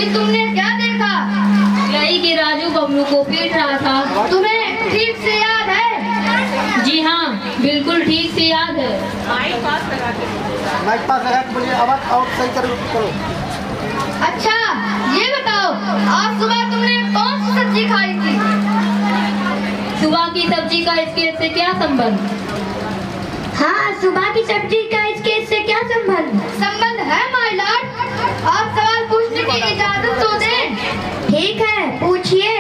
जी तुमने क्या देखा? यही कि राजू बबलू को पीट रहा था। तुम्हें ठीक से याद है? जी हाँ, बिल्कुल ठीक से याद है। माइक पास लगा के बोलिए, आवाज और सही करो। अच्छा ये बताओ, आज सुबह तुमने कौन सी सब्जी खाई थी? सुबह की सब्जी का इस केस से क्या संबंध? हाँ, सुबह की सब्जी का इस केस से क्या संबंध? संबंध है माय लॉर्ड। आप सवाल पूछने की इजाजत तो दें। ठीक है, पूछिए।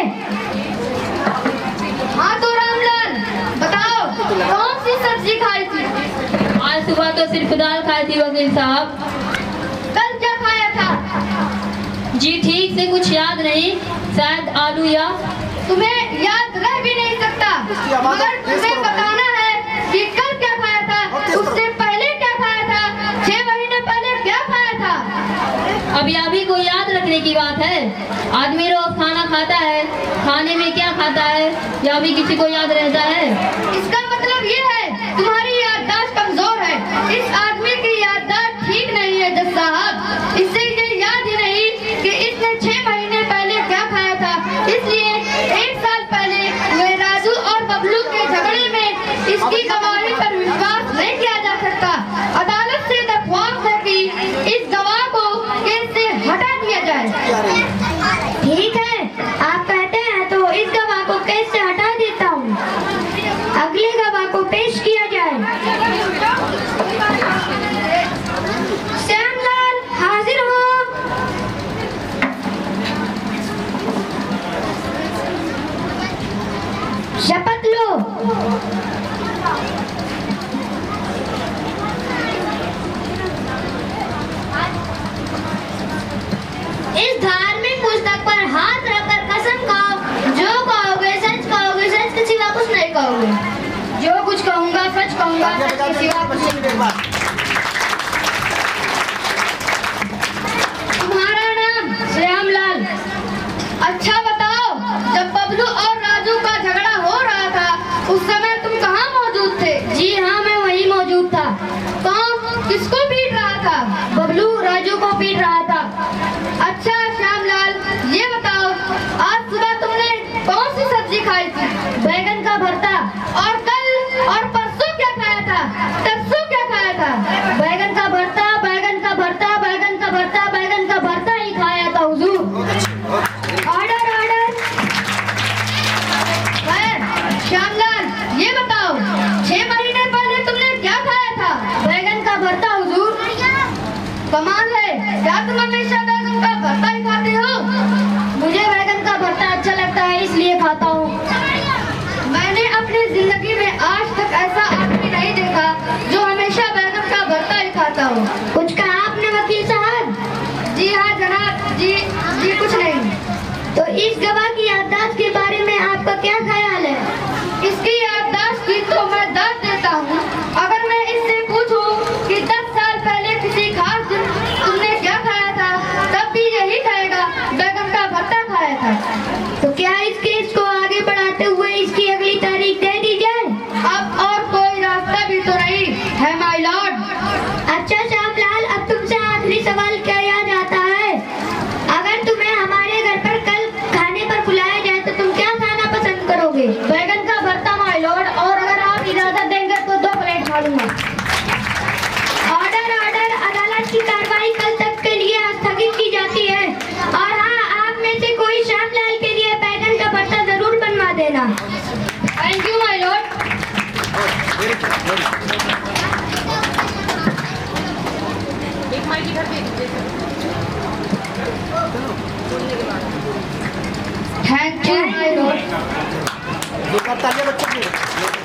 हाँ तो रामलाल बताओ, कौन सी सब्जी खाई थी? आज सुबह तो सिर्फ दाल खाई थी वकील साहब। कल क्या खाया था? जी ठीक से कुछ याद नहीं, शायद आलू या। तुम्हें याद रह भी नहीं सकता, मगर तुम्हें बताना है कि कल क्या खाया था, उससे पहले क्या खाया था, 6 महीने पहले क्या खाया था। अभी कोई याद रखने की बात है? आदमी रोज खाना खाता है, खाने में क्या खाता है या अभी किसी को याद रहता है? इसका मतलब ये है तुम्हारी याददाश्त कमजोर है। इस आदमी की याददाश्त ठीक नहीं है जज साहब। इससे ये याद ही नहीं कि इसने 6 महीने पहले क्या खाया था, इसलिए 1 साल पहले हुए राजू और बबलू के झगड़े में इसकी गवाही पर विश्वास नहीं किया जा सकता। अदालत से दरख्वास्त है कि इस गवाह को केस से हटा दिया जाए। ठीक है, आप कहते हैं तो इस गवाह को केस से हटा देता हूँ। अगले गवाह को पेश किया जाए। श्यामलाल हाजिर हो। शपथ लो। इस धार्मिक पुस्तक पर हाथ रखकर कसम खाओ, जो कहोगे सच कहोगे, सच के सिवा कुछ नहीं कहोगे। जो कुछ कहूँगा सच कहूँगा, सच के सिवा कुछ नहीं कहूँगा। तुम्हारा नाम? श्यामलाल। अच्छा बताओ, जब बबलू और राजू का झगड़ा हो रहा था उस समय तुम कहाँ मौजूद थे? जी हाँ, मैं वहीं मौजूद था। कौन किसको पीट रहा था? बबलू राजू को पीट रहा था। अच्छा श्यामलाल, ये बताओ, आज सुबह तुमने कौन सी सब्जी खाई थी? बैगन का भरता। और कल और परसों क्या खाया था? तरसों क्या खाया था? बैगन का भरता, बैगन का भरता, बैगन का भरता, बैगन का भरता ही खाया था हुजूर। Order order. श्यामलाल, ये बताओ, 6 महीने पहले तुमने क्या खाया था? बैगन का भरता हुजूर। कमाल है, क्या तुम हमेशा बैगन का भरता ही खाते हो? मुझे बैगन का भरता अच्छा लगता है इसलिए खाता हूँ। मैंने अपनी जिंदगी में आज तक ऐसा आदमी नहीं देखा जो हमेशा बैगन का भरता ही खाता हो। कुछ कहा आपने वकील साहब? जी हाँ जनाब। जी कुछ नहीं। तो इस गवाह की याददाश्त के बारे में आपका क्या ख्याल है? इसकी याददाश्त की तो मैं दर्द देता हूँ। अगर मैं इससे पूछूं कि 10 साल पहले किसी खास दिन तुमने क्या खाया था, तब भी यही कहेगा बैगन का भरता खाया था। तो क्या इस केस को आगे बढ़ाते हुए इसकी अगली तारीख दे दी जाए? अब और कोई रास्ता भी तो नहीं है माय लॉर्ड। अच्छा श्यामलाल, अब तुमसे आखिरी सवाल क्या याद आता है? अगर तुम्हें हमारे घर पर कल खाने पर बुलाया जाए तो तुम क्या खाना पसंद करोगे? बैगन का भरता माय लॉर्ड, और अगर आप इजाजत देंगे तो 2 प्लेट खा लूंगा। Order order. अदालत की कार्रवाई कल तक के लिए स्थगित की जाती है। और हाँ, आप में से कोई श्यामलाल के लिए बैगन का भरता जरूर बनवा देना। Thank you my Lord. एक माइक इधर दे दीजिए। Thank you my Lord. ये करता है बच्चों की।